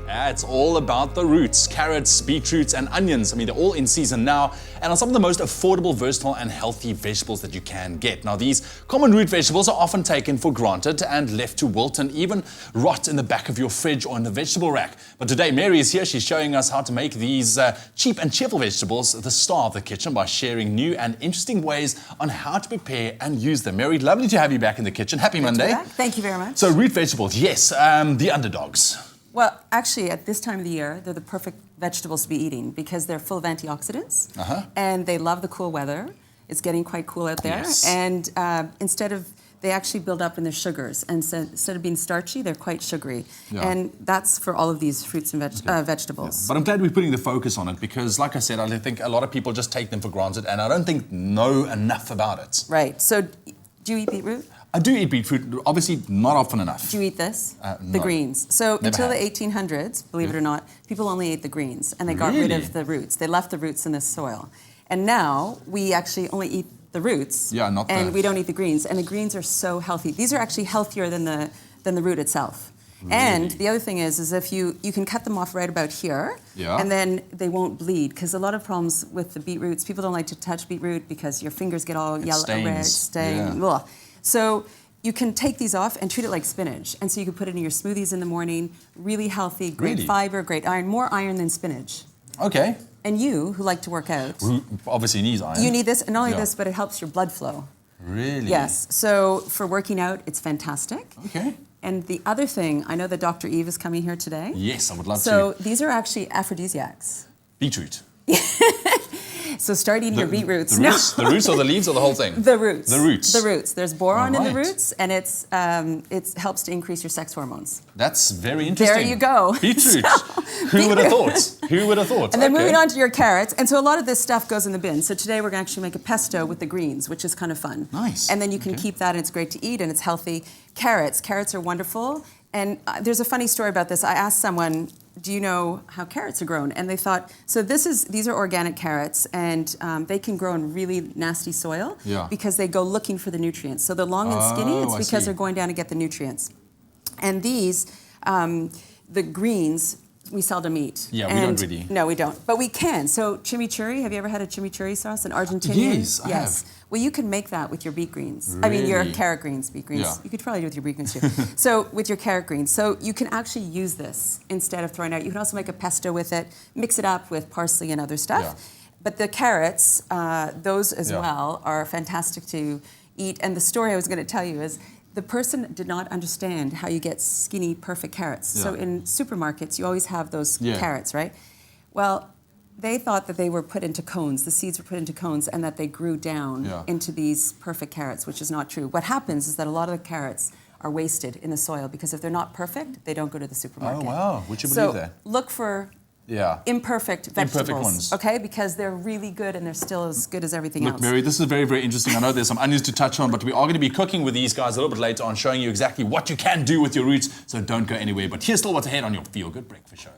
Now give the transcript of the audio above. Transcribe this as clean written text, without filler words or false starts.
It's all about the roots. Carrots, beetroots, and onions. I mean, they're all in season now and are some of the most affordable, versatile, and healthy vegetables that you can get. Now, these common root vegetables are often taken for granted and left to wilt and even rot in the back of your fridge or in the vegetable rack. But today, Mary is here. She's showing us how to make these cheap and cheerful vegetables the star of the kitchen by sharing new and interesting ways on how to prepare and use them. Mary, lovely to have you back in the kitchen. Happy Monday. Thank you very much. So, root vegetables, yes, the underdogs. Well, actually, at this time of the year, they're the perfect vegetables to be eating because they're full of antioxidants and they love the cool weather. It's getting quite cool out there. Yes. And they actually build up in their sugars. And so instead of being starchy, they're quite sugary. Yeah. And that's for all of these fruits and vegetables. Yeah. But I'm glad we're putting the focus on it because, like I said, I think a lot of people just take them for granted and I don't think know enough about it. Right. So do you eat beetroot? I do eat beetroot, obviously not often enough. Do you eat this? No. The greens. So Never until have. the 1800s, believe it or not, people only ate the greens and they got rid of the roots. They left the roots in the soil. And now we actually only eat the roots and we don't eat the greens. And the greens are so healthy. These are actually healthier than the root itself. Really? And the other thing is if you can cut them off right about here and then they won't bleed because a lot of problems with the beetroots, people don't like to touch beetroot because your fingers get all yellow, red, stained. Yeah. So you can take these off and treat it like spinach. And so you can put it in your smoothies in the morning, really healthy, great fiber, great iron, more iron than spinach. Okay. And you, who like to work out. Who obviously needs iron. You need this, and not only this, but it helps your blood flow. Really? Yes. So for working out, it's fantastic. Okay. And the other thing, I know that Dr. Eve is coming here today. Yes, I would love to. So these are actually aphrodisiacs. Beetroot. So start eating your beetroots. The roots or the leaves or the whole thing? The roots. The roots. The roots. There's boron in the roots, and it helps to increase your sex hormones. That's very interesting. There you go. Beetroot. Who would have thought? Who would have thought? And then moving on to your carrots. And so a lot of this stuff goes in the bin. So today we're going to actually make a pesto with the greens, which is kind of fun. Nice. And then you can keep that, and it's great to eat, and it's healthy. Carrots. Carrots are wonderful. And there's a funny story about this. I asked someone, do you know how carrots are grown? And they thought, so these are organic carrots, and they can grow in really nasty soil because they go looking for the nutrients. So they're long and skinny. It's because they're going down to get the nutrients. And these, the greens, we seldom eat. Yeah, we don't really. No, we don't. But we can. So chimichurri, have you ever had a chimichurri sauce? An Argentinian? Yes, I have. Well, you can make that with your beet greens. Really? I mean, your carrot greens, beet greens. Yeah. You could probably do it with your beet greens too. So with your carrot greens. So you can actually use this instead of throwing it out. You can also make a pesto with it, mix it up with parsley and other stuff. Yeah. But the carrots, those as well, are fantastic to eat. And the story I was going to tell you is the person did not understand how you get skinny, perfect carrots. Yeah. So in supermarkets, you always have those carrots, right? Well, they thought that they were put into cones, the seeds were put into cones, and that they grew down into these perfect carrots, which is not true. What happens is that a lot of the carrots are wasted in the soil because if they're not perfect, they don't go to the supermarket. Oh, wow. Would you believe that? So look for imperfect vegetables. Imperfect ones. Okay? Because they're really good and they're still as good as everything else. Look, Mary, this is very, very interesting. I know there's some onions to touch on, but we are going to be cooking with these guys a little bit later on, showing you exactly what you can do with your roots, so don't go anywhere. But here's still what's ahead on your Feel Good Breakfast Show.